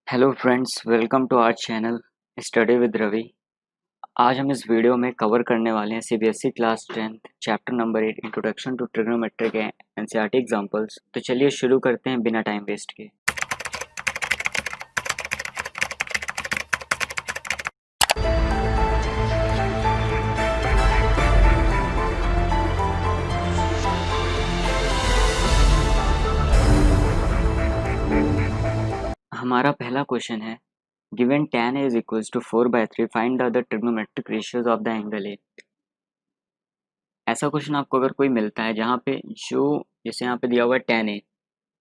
Hello friends, welcome to our channel study with Ravi. आज हम इस वीडियो में कवर करने वाले हैं CBSE class 10th chapter number 8 introduction to trigonometric NCERT examples. तो चलिए शुरू करते हैं बिना टाइम वेस्ट के। हमारा पहला क्वेश्चन है, given tan A is equals to 4/3, find the other trigonometric ratios of the angle A। ऐसा क्वेश्चन आपको अगर कोई मिलता है जहाँ पे जैसे यहाँ पे दिया हुआ है tan A,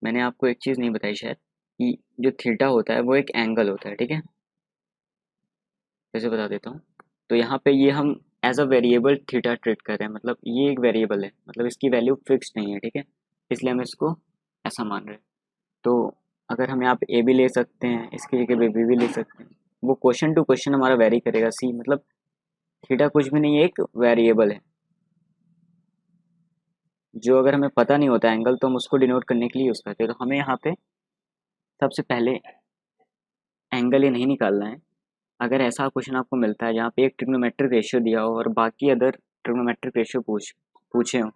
मैंने आपको एक चीज़ नहीं बताई शायद कि जो थीटा होता है वो एक एंगल होता है, ठीक है। जैसे बता देता हूँ, तो यहाँ पे ये हम as a variable theta treat कर रहे हैं, मतलब ये एक वेरिएबल है, मतलब इसकी वैल्यू फिक्स नहीं है, ठीक है। इसलिए हम इसको ऐसा मान रहे हैं। तो अगर हम यहाँ पे ए भी ले सकते हैं, इसकी जगह बी भी ले सकते हैं। वो क्वेश्चन टू क्वेश्चन हमारा वेरी करेगा। सी मतलब थीटा कुछ भी नहीं है, एक वेरिएबल है जो अगर हमें पता नहीं होता एंगल तो हम उसको डिनोट करने के लिए यूज़ करते हैं। तो हमें यहाँ पे सबसे पहले एंगल ही नहीं निकालना है। अगर ऐसा क्वेश्चन आपको मिलता है जहाँ पे एक ट्रिग्नोमेट्रिक रेशियो दिया हो और बाकी अदर ट्रिग्नोमेट्रिक रेशियो पूछे हो,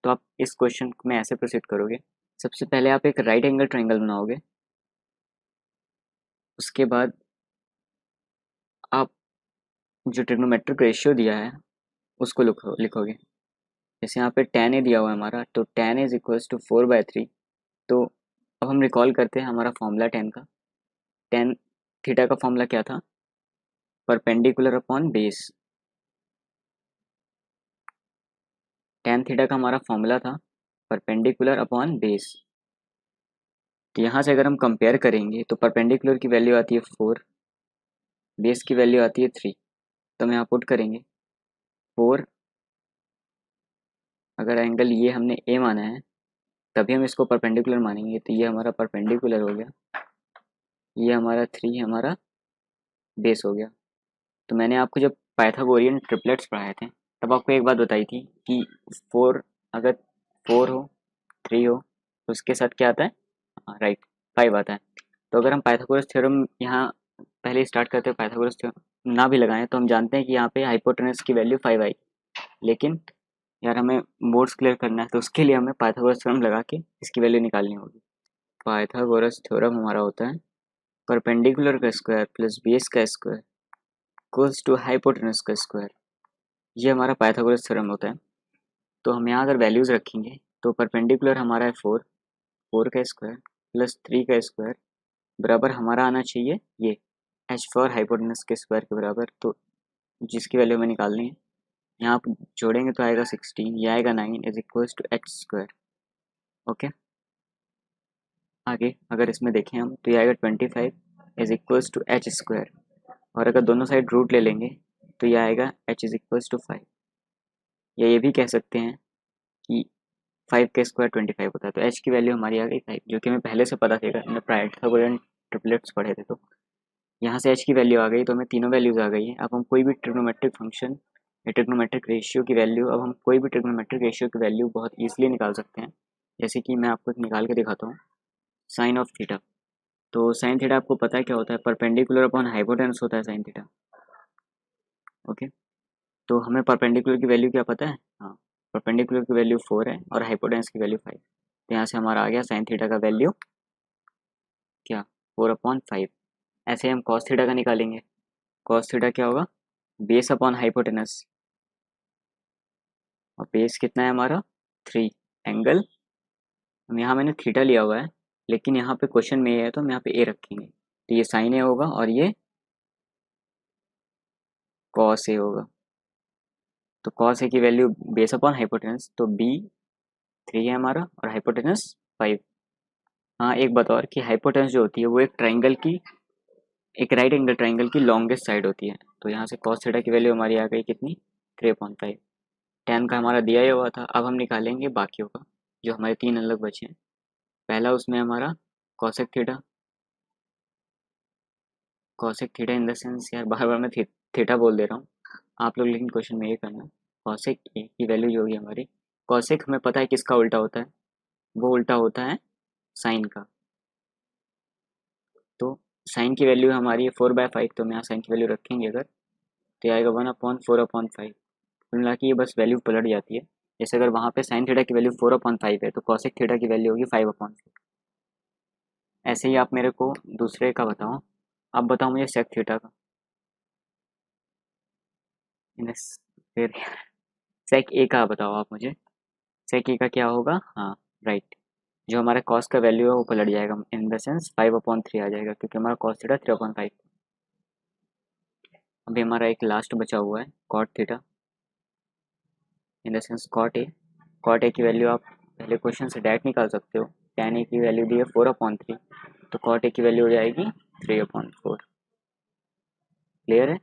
तो आप इस क्वेश्चन में ऐसे प्रोसीड करोगे। सबसे पहले आप एक राइट एंगल ट्रायंगल बनाओगे। उसके बाद आप जो ट्रिग्नोमेट्रिक रेशियो दिया है उसको लिखोगे। जैसे यहाँ पे tan a दिया हुआ है हमारा, तो tan इज इक्वल्स टू 4/3। तो अब हम रिकॉल करते हैं हमारा फॉर्मूला tan का। tan थीटा का फॉर्मूला क्या था? Perpendicular upon base. tan theta का हमारा फॉर्मूला था परपेंडिकुलर अपॉन बेस। तो यहाँ से अगर हम कंपेयर करेंगे तो परपेंडिकुलर की वैल्यू आती है 4, बेस की वैल्यू आती है 3। तो हम यहाँ पुट करेंगे 4। अगर एंगल ये हमने ए माना है तभी हम इसको परपेंडिकुलर मानेंगे, तो ये हमारा परपेंडिकुलर हो गया, ये हमारा 3 हमारा बेस हो गया। तो मैंने आपको जब पाइथागोरियन ट्रिपलेट्स पढ़ाए थे तब आपको एक बात बताई थी कि 4 अगर 4 हो 3 हो तो उसके साथ क्या आता है? हाँ राइट, 5 आता है। तो अगर हम पाइथागोरस थ्योरम यहाँ पहले स्टार्ट करते हैं, पाइथागोरस थ्योरम ना भी लगाएं तो हम जानते हैं कि यहाँ पे हाइपोटेनस की वैल्यू 5 आई। लेकिन यार हमें मोड्स क्लियर करना है तो उसके लिए हमें पाइथागोरस थ्योरम लगा के इसकी वैल्यू निकालनी होगी। पाइथागोरस थ्योरम हमारा होता है परपेंडिकुलर का स्क्वायर प्लस बेस का स्क्वायर इक्वल्स टू हाइपोटेनस का स्क्वायर। ये हमारा पाइथागोरस थ्योरम होता है। तो हम यहाँ अगर वैल्यूज़ रखेंगे तो परपेंडिकुलर हमारा है 4 का स्क्वायर प्लस 3 का स्क्वायर बराबर हमारा आना चाहिए ये एच फॉर हाइपोटेनस के स्क्वायर के बराबर, तो जिसकी वैल्यू हमें निकालनी है। यहाँ आप जोड़ेंगे तो आएगा 16, ये आएगा 9 is equals to H square. Okay, आगे अगर इसमें देखें हम तो ये आएगा 25 is equals to H square, और अगर दोनों साइड रूट ले लेंगे तो ये आएगा एच इज इक्वल्स टू 5। या ये भी कह सकते हैं कि 5 का स्क्वायर 25 होता है। तो एच की वैल्यू हमारी आ गई 5, जो कि हमें पहले से पता था, हमने पाइथागोरियन ट्रिपलेट्स पढ़े थे। तो यहाँ से एच की वैल्यू आ गई, तो हमें तीनों वैल्यूज आ गई है। अब हम कोई भी ट्रिग्नोमेट्रिक फंक्शन या ट्रिग्नोमेट्रिक रेशियो की वैल्यू अब हम कोई भी ट्रिग्नोमेट्रिक रेशियो की वैल्यू बहुत ईजिली निकाल सकते हैं। जैसे कि मैं आपको एक निकाल के दिखाता हूँ, साइन ऑफ थीटा। तो साइन थीटा आपको पता है क्या होता है? परपेंडिकुलर अपॉन हाइपोटेनस होता है साइन थीटा। ओके, तो हमें परपेंडिकुलर की वैल्यू क्या पता है? हाँ, परपेंडिकुलर की वैल्यू 4 है और हाइपोटेनस की वैल्यू 5। तो यहाँ से हमारा आ गया साइन थीटा का वैल्यू क्या? 4/5। ऐसे हम कॉस थीटा का निकालेंगे। कॉस थीटा क्या होगा? बेस अपॉन हाइपोटेनस, और बेस कितना है हमारा? 3। एंगल हम यहाँ मैंने थीटा लिया हुआ है, लेकिन यहाँ पे क्वेश्चन में ये है तो हम यहाँ पे ए रखेंगे। तो ये साइन ए होगा और ये कॉस ए होगा। तो कॉस ए की वैल्यू बेस अपॉन हाइपोटेनस, तो बी 3 है हमारा और हाइपोटेनस 5। हाँ, एक बात और कि हाइपोटेनस जो होती है वो एक राइट एंगल ट्राइंगल की लॉन्गेस्ट साइड होती है। तो यहाँ से कॉस थीटा की वैल्यू हमारी आ गई कितनी? 3/5। tan का हमारा दिया ही हुआ था। अब हम निकालेंगे बाकियों का जो हमारे 3 अलग बचे हैं। पहला उसमें हमारा cosec theta. Cosec theta in the sense, यार बार बार मैं थीटा बोल दे रहा हूँ आप लोग, लेकिन क्वेश्चन में ये करना। कॉसेक ए की वैल्यू जो होगी हमारी, कॉसेक हमें पता है किसका उल्टा होता है? वो उल्टा होता है साइन का। तो साइन की वैल्यू हमारी है 4/5, तो हम यहाँ साइन की वैल्यू रखेंगे अगर, तो आएगा 1/4/5। कुल मिला के ये बस वैल्यू पलट जाती है। जैसे अगर वहाँ पे साइन थीटा की वैल्यू 4/5 है तो कॉसेक थीटा की वैल्यू होगी 5/4। ऐसे ही आप मेरे को दूसरे का बताओ। अब बताओ मुझे सेक थीटा का। फिर सेक ए का बताओ आप मुझे। सेक ए का क्या होगा? हाँ, राइट। जो हमारा कॉस का वैल्यू है वो पलट जाएगा, इन द सेंस 5/3 आ जाएगा, क्योंकि हमारा कॉस थीटा 3/5। अभी हमारा एक लास्ट बचा हुआ है cot theta, in the sense cot A. Cot A की वैल्यू आप पहले क्वेश्चन से डायरेक्ट निकाल सकते हो। टैन ए की वैल्यू दी है 4/3, तो कॉट ए की वैल्यू हो जाएगी 3/4। क्लियर है?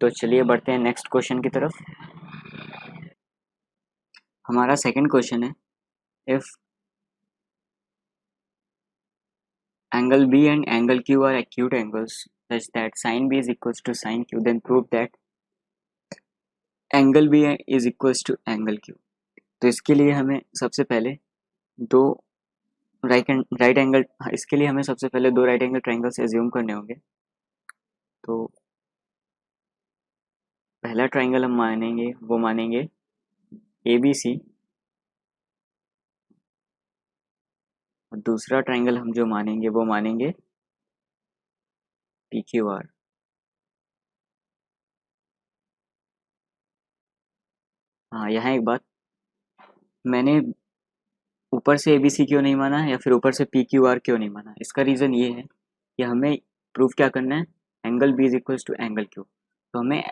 तो चलिए बढ़ते हैं नेक्स्ट क्वेश्चन की तरफ। हमारा सेकंड क्वेश्चन है, if angle B and angle Q are acute angles such that sin B is equals to sin Q, then prove that angle B is equals to angle Q। तो इसके लिए हमें सबसे पहले दो राइट एंगल इसके लिए हमें सबसे पहले दो राइट एंगल ट्राइंगल्स एज्यूम करने होंगे। तो पहला ट्राइंगल हम मानेंगे ABC, और दूसरा ट्राइंगल हम जो मानेंगे वो मानेंगे PQR। हाँ, यहाँ एक बात, मैंने ऊपर से ABC क्यों नहीं माना या फिर ऊपर से PQR क्यों नहीं माना, इसका रीज़न ये है कि हमें प्रूफ क्या करना है, angle B is equals to angle Q। तो हमें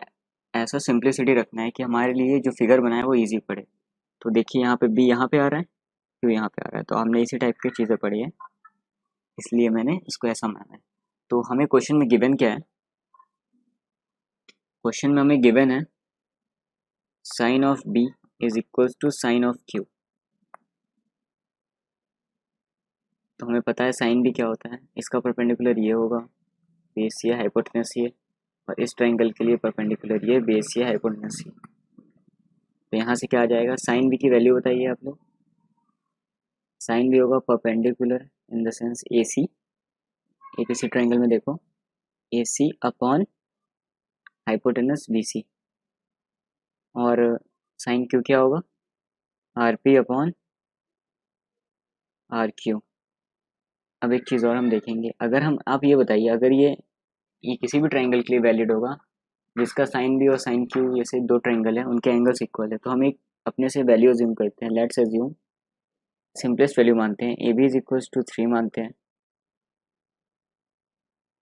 ऐसा सिंप्लिसिटी रखना है कि हमारे लिए जो फिगर बनाए वो इजी पड़े। तो देखिए यहाँ पे B यहाँ पे आ रहा है, Q यहाँ पे आ रहा है, तो हमने इसी टाइप की चीज़ें पढ़ी है, इसलिए मैंने इसको ऐसा माना है। तो हमें क्वेश्चन में गिवन क्या है? क्वेश्चन में हमें गिवन है sine of B is equals to sine of Q। तो हमें पता है साइन B क्या होता है, इसका परपेंडिकुलर ये होगा, बेस ये, हाइपोटेनस ये, और इस ट्राइंगल के लिए परपेंडिकुलर ये, बेस ये, हाइपोटेनस ये। तो यहाँ से क्या आ जाएगा, साइन बी की वैल्यू बताइए आप लोग। साइन बी होगा perpendicular in the sense A C, एक इसी ट्राइंगल में देखो, A C upon hypotenuse B C, और साइन क्यू क्या होगा, R P upon R Q. अब एक चीज़ और हम देखेंगे, अगर हम, आप ये बताइए, अगर ये किसी भी ट्राइंगल के लिए वैलिड होगा जिसका साइन बी और साइन क्यू जैसे दो ट्राइंगल है उनके एंगल्स इक्वल है, तो हम एक अपने से वैल्यू अज्यूम करते हैं। लेट्स अज्यूम, सिंपलेस्ट वैल्यू मानते हैं, A B is equals to 3 मानते हैं,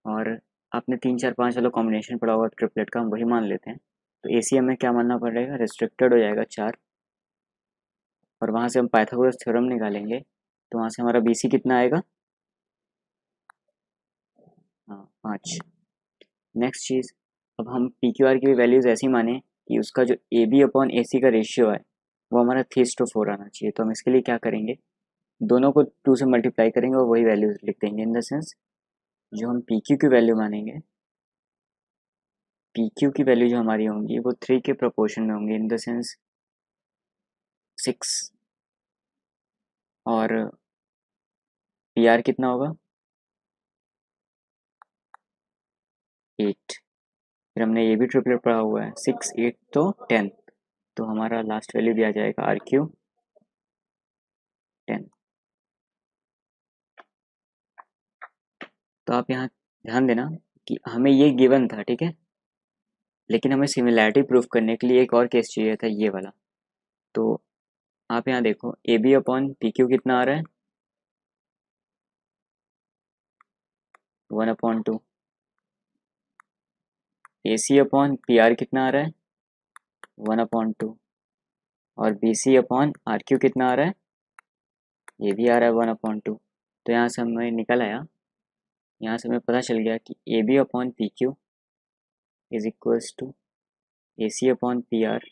और आपने 3 4 5 वाला कॉम्बिनेशन पढ़ा होगा ट्रिपलेट का, हम वही मान लेते हैं। तो ए सी हमें क्या मानना पड़ेगा, रिस्ट्रिक्टेड हो जाएगा 4, और वहाँ से हम पाइथागोरस थ्योरम निकालेंगे, तो वहाँ से हमारा बी सी कितना आएगा, हाँ 5। नेक्स्ट चीज़, अब हम पी क्यू आर की भी वैल्यूज़ ऐसी माने कि उसका जो ए बी अपॉन ए सी का रेशियो है वो हमारा 3:4 आना चाहिए। तो हम इसके लिए क्या करेंगे, दोनों को 2 से मल्टीप्लाई करेंगे और वही वैल्यूज़ लिख देंगे। इन द सेंस जो हम पी क्यू की वैल्यू मानेंगे, पी क्यू की वैल्यू जो हमारी होंगी वो 3 के प्रोपोर्शन में होंगी, इन द सेंस 6, और पी आर कितना होगा, 8। फिर हमने ये भी ट्रिपलेट पढ़ा हुआ है, 6 8 तो 10, तो हमारा लास्ट वैल्यू भी आ जाएगा आर क्यू 10। तो आप यहाँ ध्यान देना कि हमें ये गिवन था, ठीक है, लेकिन हमें सिमिलैरिटी प्रूफ करने के लिए एक और केस चाहिए था, ये वाला। तो आप यहाँ देखो, A B upon P Q कितना आ रहा है, 1/2। A C upon P R कितना आ रहा है, 1/2। और B C upon R Q कितना आ रहा है, ये भी आ रहा है 1/2। तो यहाँ से हमें निकल आया, यहाँ से हमें पता चल गया कि A B upon P Q is equals to A C upon P R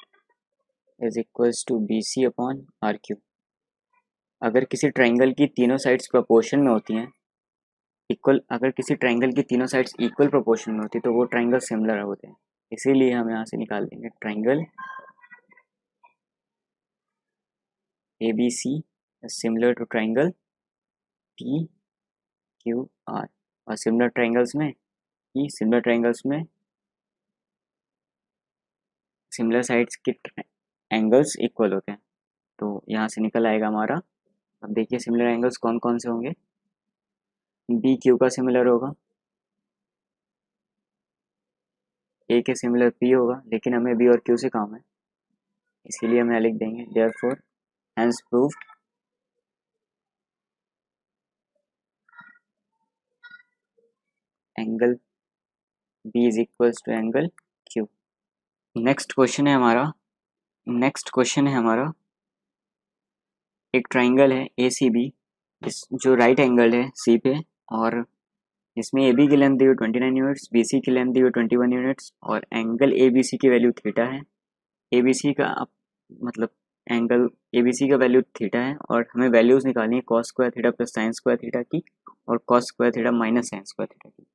is equals to B C upon R Q. अगर किसी ट्राइंगल की तीनों साइड्स प्रोपोर्शन में होती हैं, इक्वल, अगर किसी ट्राइंगल की तीनों साइड्स इक्वल प्रोपोर्शन में होती है तो वो ट्राइंगल सिमिलर होते हैं। इसीलिए हम यहाँ से निकाल देंगे triangle A B C similar to triangle P Q R. और सिमिलर ट्रायंगल्स में सिमिलर साइड्स के एंगल्स इक्वल होते हैं। तो यहाँ से निकल आएगा हमारा, अब देखिए सिमिलर एंगल्स कौन कौन से होंगे। बी क्यू का सिमिलर होगा, ए के सिमिलर पी होगा, लेकिन हमें बी और क्यू से काम है, इसीलिए हम यहाँ लिख देंगे therefore hence proved angle B is equals to angle Q. Next question है हमारा एक ट्राइंगल है ए सी बी, जो राइट एंगल है सी पे, और इसमें ए बी की लेंथ दी हुई 29 यूनिट्स, बी सी की लेंथ दी हुई 21 यूनिट्स, और एंगल ए बी सी की वैल्यू थीटा है। ए बी सी का मतलब एंगल ए बी सी का वैल्यू थीटा है, और हमें वैल्यूज निकालनी है cos square theta plus sign square theta की, और cos square theta minus sign square theta की।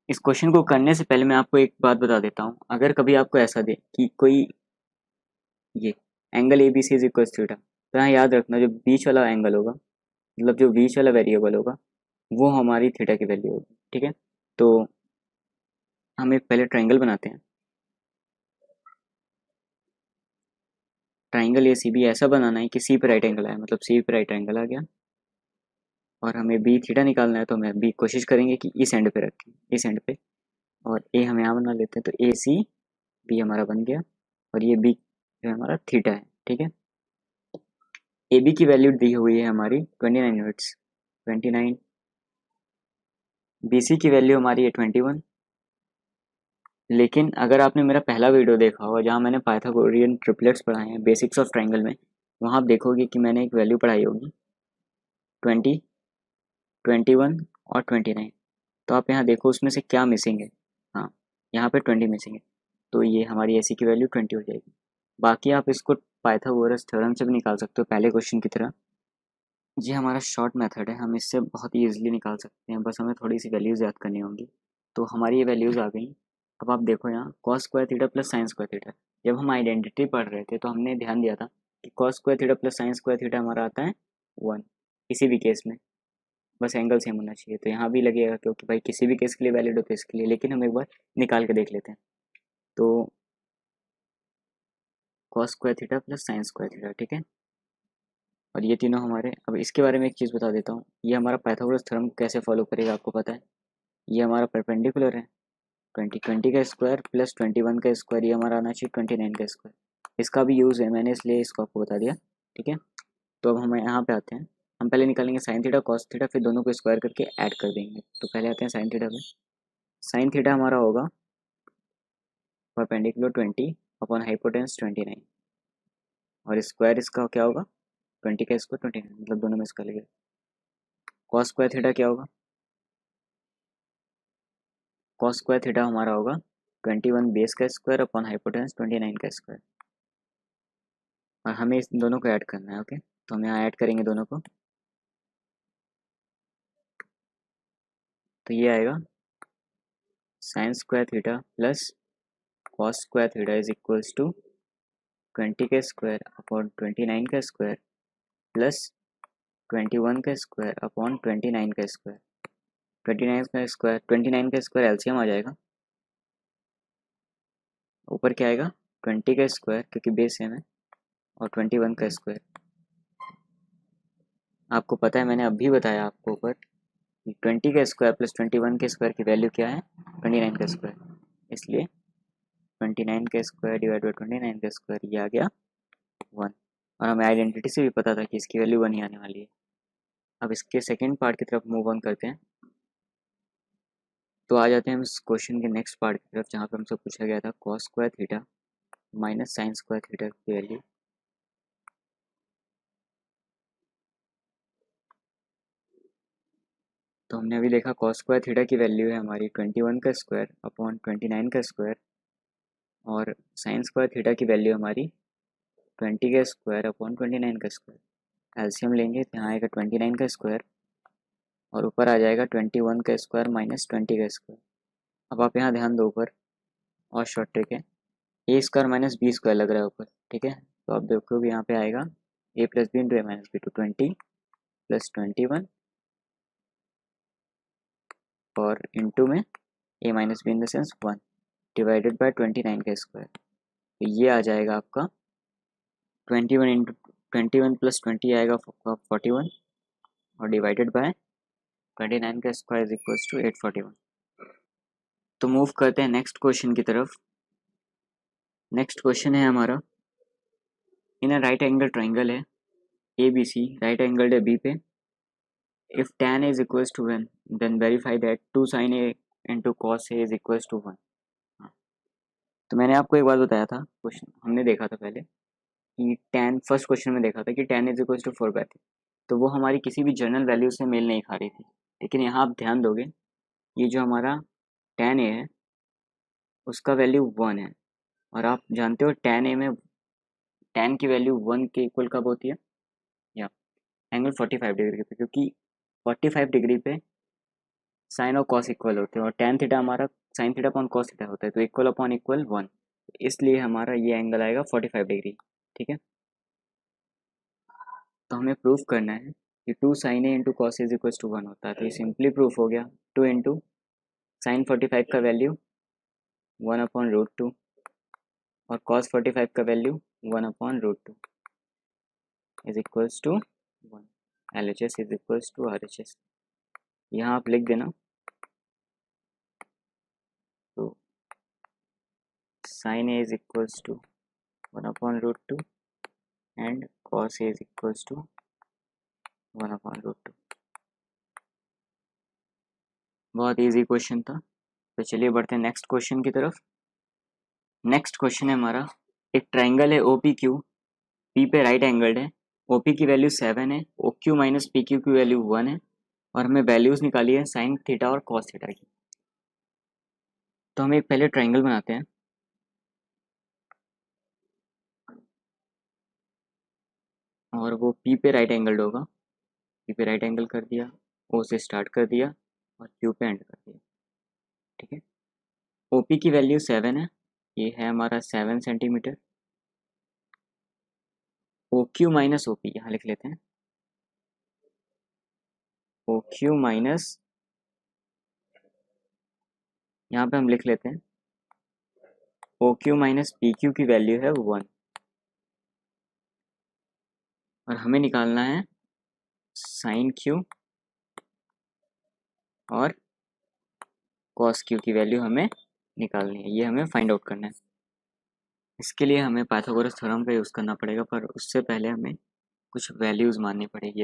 इस क्वेश्चन को करने से पहले मैं आपको एक बात बता देता हूँ। अगर कभी आपको ऐसा दे कि कोई ये angle A B C is equal theta, तो यहाँ याद रखना जो बीच वाला एंगल होगा, मतलब जो बीच वाला वेरिएबल होगा, वो हमारी थीटा की वैल्यू होगी। ठीक है, तो हम एक पहले ट्राइंगल बनाते हैं। ट्राइंगल ए सी बी ऐसा बनाना है कि सी पे राइट एंगल आए, मतलब सी पे राइट एंगल आ गया, और हमें बी थीटा निकालना है, तो हमें बी कोशिश करेंगे कि इस एंड पे रखें, इस एंड पे, और ए हम यहाँ बना लेते हैं, तो ए सी बी हमारा बन गया, और ये बी जो हमारा थीटा है। ठीक है, ए बी की वैल्यू दी हुई है हमारी 29 यूनिट्स, 29, बी सी की वैल्यू हमारी है 21। लेकिन अगर आपने मेरा पहला वीडियो देखा होगा जहाँ मैंने पाइथागोरियन ट्रिपलेट्स पढ़ाए हैं बेसिक्स ऑफ ट्राइंगल में, वहाँ आप देखोगे कि मैंने एक वैल्यू पढ़ाई होगी 20, 21 और 29। तो आप यहाँ देखो उसमें से क्या मिसिंग है। हाँ, यहाँ पे 20 मिसिंग है, तो ये हमारी एसी की वैल्यू 20 हो जाएगी। बाकी आप इसको पाइथागोरस थ्योरम से भी निकाल सकते हो पहले क्वेश्चन की तरह। ये हमारा शॉर्ट मेथड है, हम इससे बहुत ही ईजिली निकाल सकते हैं, बस हमें थोड़ी सी वैल्यूज़ याद करनी होंगी। तो हमारी ये वैल्यूज़ आ गई। अब आप देखो यहाँ cos square theta plus sign square theta, जब हम आइडेंटिटी पढ़ रहे थे तो हमने ध्यान दिया था कि cos square theta plus sign square theta हमारा आता है 1, किसी भी केस में, बस एंगल सेम होना चाहिए। तो यहाँ भी लगेगा, क्योंकि भाई किसी भी केस के लिए वैलिड होता है इसके लिए, लेकिन हम एक बार निकाल के देख लेते हैं। तो cos square theta plus sign square theta, ठीक है, और ये तीनों हमारे। अब इसके बारे में एक चीज़ बता देता हूँ, ये हमारा पाइथागोरस थ्योरम कैसे फॉलो करेगा आपको पता है। ये हमारा परपेंडिकुलर है, 20 का स्क्वायर प्लस 21 का स्क्वायर, ये हमारा आना चाहिए 29 का स्क्वायर। इसका भी यूज़ है, मैंने इसलिए इसको आपको बता दिया। ठीक है, तो अब हम यहाँ पे आते हैं। हम पहले निकालेंगे साइन थीटा कॉस थीटा, फिर दोनों को स्क्वायर करके ऐड कर देंगे। तो पहले आते हैं साइन थीटा पे। साइन थीटा हमारा होगा परपेंडिकुलर 20 अपॉन हाइपोटेन्यूस 29, और स्क्वायर इसका क्या होगा 20 का स्क्वायर 29, मतलब दोनों में स्क्वायर लगेगा। कॉस स्क्वायर थीटा क्या होगा, कॉस स्क्वायर थीटा हमारा होगा 21 बेस का स्क्वायर अपॉन हाइपोटेन्यूस 29 का स्क्वायर, और हमें इस दोनों को ऐड करना है। ओके, तो हम यहाँ ऐड करेंगे दोनों को, तो ये आएगा sine square theta plus cos square theta is equals to 20 का स्क्वायर अपॉन 29 का स्क्वायर प्लस 21 का स्क्वायर अपॉन 29 का स्क्वायर। 29 का स्क्वायर एलसीएम आ जाएगा, ऊपर क्या आएगा 20 का स्क्वायर क्योंकि बेस सेम है, और 21 का स्क्वायर। आपको पता है मैंने अभी बताया आपको ऊपर 20 का स्क्वायर प्लस 21 के स्क्वायर की वैल्यू क्या है 29 का स्क्वायर, इसलिए 29 का स्क्वायर डिवाइड बाई 29 का स्क्वायर, ये आ गया 1। और हमें आइडेंटिटी से भी पता था कि इसकी वैल्यू 1 ही आने वाली है। अब इसके सेकेंड पार्ट की तरफ मूव ऑन करते हैं। तो आ जाते हैं हम इस क्वेश्चन के नेक्स्ट पार्ट की तरफ, जहाँ पर हमसे पूछा गया था cos square theta minus sign square theta की वैल्यू। तो हमने अभी देखा कॉस स्क्वायर थीटा की वैल्यू है हमारी 21 का स्क्वायर अपॉन 29 का स्क्वायर, और साइन स्क्वायर थीटा की वैल्यू हमारी 20 का स्क्वायर अपॉन 29 का स्क्वायर। एलसीएम लेंगे तो यहाँ आएगा 29 का स्क्वायर, और ऊपर आ जाएगा 21 का स्क्वायर माइनस 20 का स्क्वायर। अब आप यहाँ ध्यान दो ऊपर, और शॉर्ट ट्रिक है, ए स्क्वायर माइनस बी स्क्वायर लग रहा है ऊपर। ठीक है, तो आप देखोगे यहाँ पे आएगा A plus B into A minus B, to 20 plus 21 और इंटू में A minus B in the sense 1 divided by 29 का स्क्वायर। तो ये आ जाएगा आपका 21 इंटू 21 प्लस 20 आएगा 41 और डिवाइडेड बाय 29 का स्क्वायर इज इक्वल्स टू 841। तो मूव करते हैं नेक्स्ट क्वेश्चन की तरफ। नेक्स्ट क्वेश्चन है हमारा, in a right angle triangle है A B C, right angle है बी पे, if tan a is equals to 1 then verify that 2 sin a into cos a is equals to 1। तो मैंने आपको एक बात बताया था, क्वेश्चन हमने देखा था पहले कि tan, फर्स्ट क्वेश्चन में देखा था कि tan is equals to 4/3, तो वो हमारी किसी भी जनरल वैल्यू से मेल नहीं खा रही थी। लेकिन यहाँ आप ध्यान दोगे, ये जो हमारा tan a है उसका वैल्यू 1 है, और आप जानते हो tan a में tan की वैल्यू 1 के इक्वल कब होती है, या एंगल 45 डिग्री पे, क्योंकि 45 डिग्री पे साइन और कॉस इक्वल होते हैं और tan थीटा हमारा sine theta upon cos theta होता है, तो इक्वल अपॉन इक्वल 1, इसलिए हमारा ये एंगल आएगा 45 डिग्री। ठीक है, तो हमें प्रूफ करना है कि 2 sin a into cos is equal to 1 होता है, तो ये सिंपली प्रूफ हो गया। 2 इंटू साइन 45 का वैल्यू 1/√2 और कॉस 45 का value 1/√2 is equals to 1। LHS is equals to RHS, यहाँ आप लिख देना। तो sin a is equals to 1/√2 and cos a is equals to 1/√2। बहुत इजी क्वेश्चन था। तो चलिए बढ़ते हैं नेक्स्ट क्वेश्चन की तरफ। नेक्स्ट क्वेश्चन है हमारा, एक ट्राइंगल है ओ पी क्यू, पी पे राइट एंगल्ड है, ओ पी की वैल्यू 7 है, O Q minus P Q की वैल्यू 1 है, और हमें वैल्यूज निकाली है साइन थीटा और कॉस थीटा की। तो हम एक पहले ट्राइंगल बनाते हैं। और वो पी पे राइट एंगल्ड होगा, पी पे राइट एंगल कर दिया, ओ से स्टार्ट कर दिया और क्यू पे एंड कर दिया। ठीक है, ओ पी की वैल्यू 7 है, ये है हमारा 7 centimetre. O Q minus O P यहाँ लिख लेते हैं, ओ क्यू माइनस, यहाँ पे हम लिख लेते हैं O Q minus P Q की वैल्यू है 1, और हमें निकालना है साइन क्यू और कॉस क्यू की वैल्यू हमें निकालनी है, ये हमें फाइंड आउट करना है। इसके लिए हमें पाइथागोरस थ्योरम का यूज़ करना पड़ेगा, पर उससे पहले हमें कुछ वैल्यूज़ माननी पड़ेगी,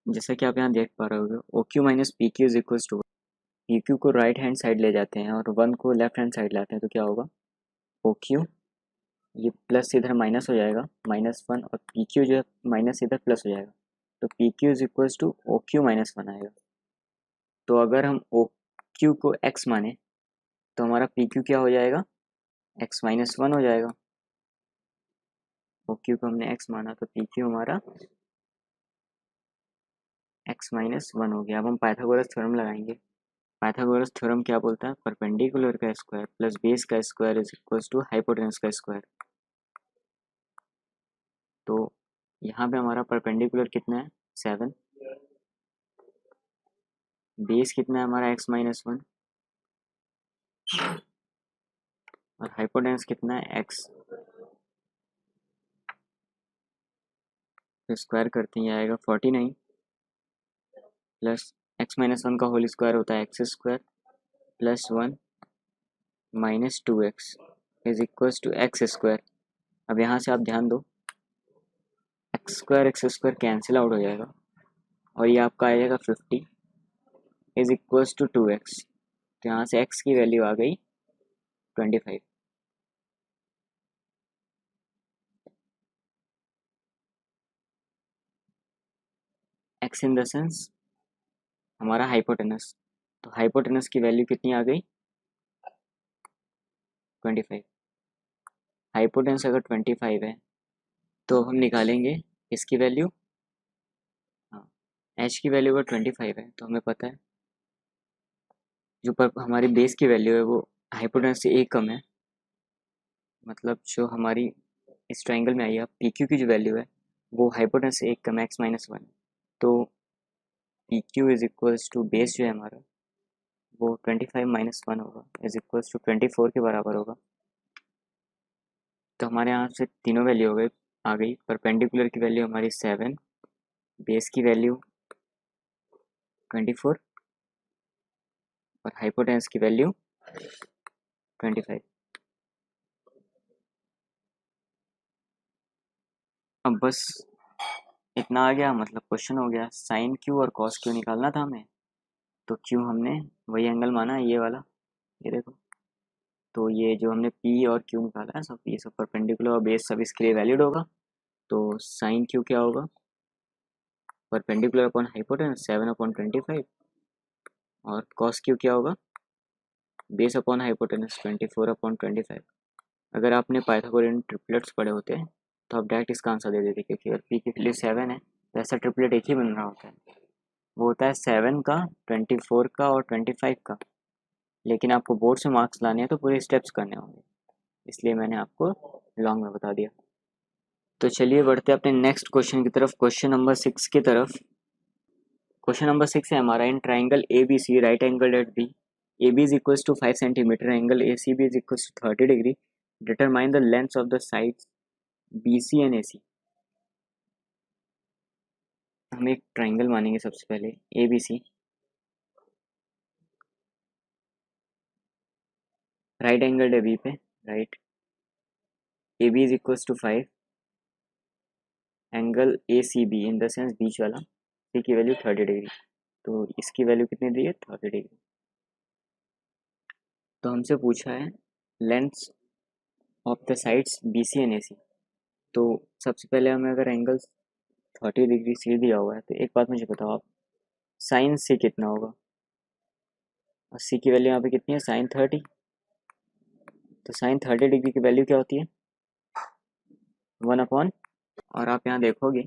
जैसे कि आप यहाँ देख पा रहे होगे, O Q minus P Q is equals to, P Q को राइट हैंड साइड ले जाते हैं और 1 को लेफ्ट हैंड साइड लाते हैं, तो क्या होगा, ओ क्यू, ये प्लस इधर माइनस हो जाएगा, -1, और पी क्यू जो है माइनस इधर प्लस हो जाएगा, तो P Q is equals to O Q -1 आएगा। तो अगर हम ओ क्यू को x माने तो हमारा पी क्यू क्या हो जाएगा, x-1 हो जाएगा। ओ क्यू को हमने x माना तो पी क्यू हमारा x-1 हो गया। अब हम पाइथागोरस थ्योरम लगाएंगे। पाइथागोरस थ्योरम क्या बोलता है, परपेंडिकुलर का स्क्वायर प्लस बेस का square is equals to hypotenuse का स्क्वायर। तो यहाँ पे हमारा परपेंडिकुलर कितना है, 7, बेस कितना है हमारा x-1, और हाइपोटेनस कितना है x, तो स्क्वायर करते ही आएगा 49 प्लस x-1 का होल स्क्वायर होता है x² plus 1 -2x is equals to x²। अब यहाँ से आप ध्यान दो, x² कैंसिल आउट हो जाएगा और ये आपका आ जाएगा 50 इज इक्वल्स टू 2x। तो यहाँ से x की वैल्यू आ गई 25। x इन द सेंस हमारा हाइपोटेनस, तो हाइपोटेनस की वैल्यू कितनी आ गई, 25। हाइपोटेनस अगर 25 है तो हम निकालेंगे इसकी वैल्यू, हाँ, h की वैल्यू अगर 25 है तो हमें पता है जो पर हमारी बेस की वैल्यू है वो हाइपोटेनस से एक कम है, मतलब जो हमारी इस ट्राइंगल में आई है पी क्यू की जो वैल्यू है वो हाइपोटेनस से एक कम है, x-1। तो P Q is equals to base जो है हमारा वो 25 माइनस 1 होगा इज इक्वल्स टू 24 के बराबर होगा। तो हमारे यहाँ से तीनों वैल्यू हो गई आ गई। परपेंडिकुलर की वैल्यू हमारी 7, बेस की वैल्यू 24 और हाइपोटेनस की वैल्यू 25। अब बस इतना आ गया, मतलब क्वेश्चन हो गया। साइन क्यू और कॉस क्यू निकालना था हमें, तो क्यू हमने वही एंगल माना ये वाला, ये देखो। तो ये जो हमने पी और क्यू निकाला है सब, ये सब परपेंडिकुलर और बेस सब इसके लिए वैलिड होगा। तो साइन क्यू क्या होगा, परपेंडिकुलर अपॉन हाइपोटेनस 7/25, और कॉस क्यू क्या होगा, बेस अपॉन हाइपोटेनस 24/25। अगर आपने पाइथागोरियन ट्रिपलेट्स पढ़े होते हैं तो आप डायरेक्ट इसका आंसर दे देते, क्योंकि अगर पी की वैल्यू 7 है तो ऐसा ट्रिपलेट एक ही बन रहा होता है, वो होता है 7 का, 24 का और 25 का। लेकिन आपको बोर्ड से मार्क्स लाने हैं तो पूरे स्टेप्स करने होंगे, इसलिए मैंने आपको लॉन्ग में बता दिया। तो चलिए बढ़ते हैं अपने नेक्स्ट क्वेश्चन की तरफ, क्वेश्चन नंबर 6 की तरफ। क्वेश्चन नंबर 6 है हमारा, in triangle A B C right angle at B, A B is equals to 5 centimetre, angle A C B is equals to 30 degree, determine the length of the sides B C and A C. हम एक triangle मानेंगे सबसे पहले A B C, right angle है B पे, right, A B is equals to 5, angle A C B in the sense बीच वाला, सी की वैल्यू 30 डिग्री। तो इसकी वैल्यू कितनी दी है, 30 डिग्री। तो हमसे पूछा है length of the sides B C and A C. तो सबसे पहले हमें अगर एंगल 30 डिग्री सी दिया हुआ है तो एक बात मुझे बताओ आप, साइन सी कितना होगा, और सी की वैल्यू यहाँ पे कितनी है, साइन 30। तो साइन 30 डिग्री की वैल्यू क्या होती है, 1/, और आप यहाँ देखोगे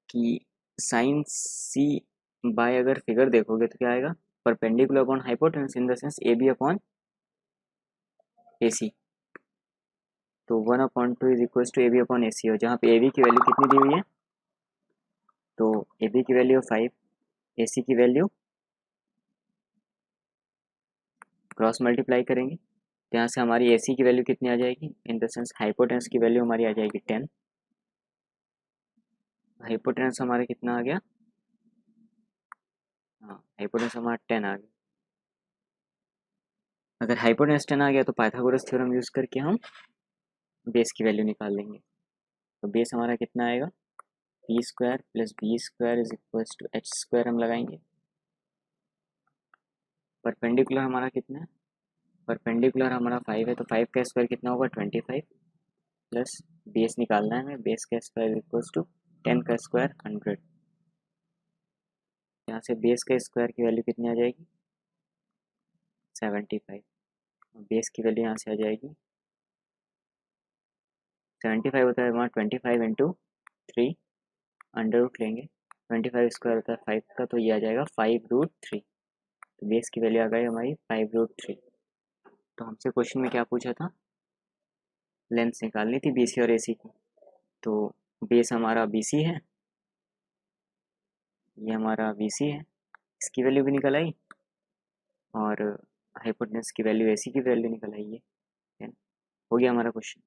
कि साइन सी बाय अगर फिगर देखोगे तो क्या आएगा, perpendicular upon hypotenuse in the sense A B upon A C. तो 1/2 is equals to A B upon A C, और जहाँ पे ए बी की वैल्यू कितनी दी हुई है, तो ए बी की वैल्यू 5, ए सी की वैल्यू क्रॉस मल्टीप्लाई करेंगे तो यहाँ से हमारी ए सी की वैल्यू कितनी आ जाएगी, इन द सेंस हाइपोटेनस की वैल्यू हमारी आ जाएगी 10। हाइपोटेनस हमारा कितना आ गया, हाँ हाइपोटेनस हमारा 10 आ गया। अगर हाइपोटेनस 10 आ गया तो पाइथागोरस थ्योरम यूज करके हम बेस की वैल्यू निकाल लेंगे। तो बेस हमारा कितना आएगा, P square plus B square is equals to H square हम लगाएंगे। परपेंडिकुलर हमारा कितना है, परपेंडिकुलर हमारा 5 है, तो 5 का स्क्वायर कितना होगा, 25, प्लस बेस निकालना है हमें, बेस का स्क्वायर इक्वल्स टू 10 का स्क्वायर 100। यहाँ से बेस का स्क्वायर की वैल्यू कितनी आ जाएगी, 75, बेस की वैल्यू यहाँ से आ जाएगी 75 होता है हमारा 25 इंटू 3, अंडर रूट लेंगे, 25 स्क्वायर होता है 5 का, तो ये आ जाएगा 5√3। तो बेस की वैल्यू आ गई हमारी 5√3। तो हमसे क्वेश्चन में क्या पूछा था, लेंथ निकालनी थी बीसी और एसी की। तो बेस हमारा बीसी है, ये हमारा बीसी है, इसकी वैल्यू भी निकल आई, और हाइपोटेनस की वैल्यू एसी की वैल्यू निकल आई है। हो गया हमारा क्वेश्चन।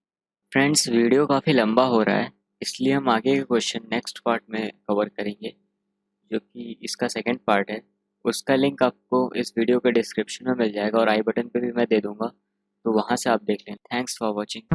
फ्रेंड्स वीडियो काफ़ी लंबा हो रहा है, इसलिए हम आगे के क्वेश्चन नेक्स्ट पार्ट में कवर करेंगे, जो कि इसका सेकंड पार्ट है। उसका लिंक आपको इस वीडियो के डिस्क्रिप्शन में मिल जाएगा, और आई बटन पे भी मैं दे दूंगा, तो वहाँ से आप देख लें। Thanks for watching.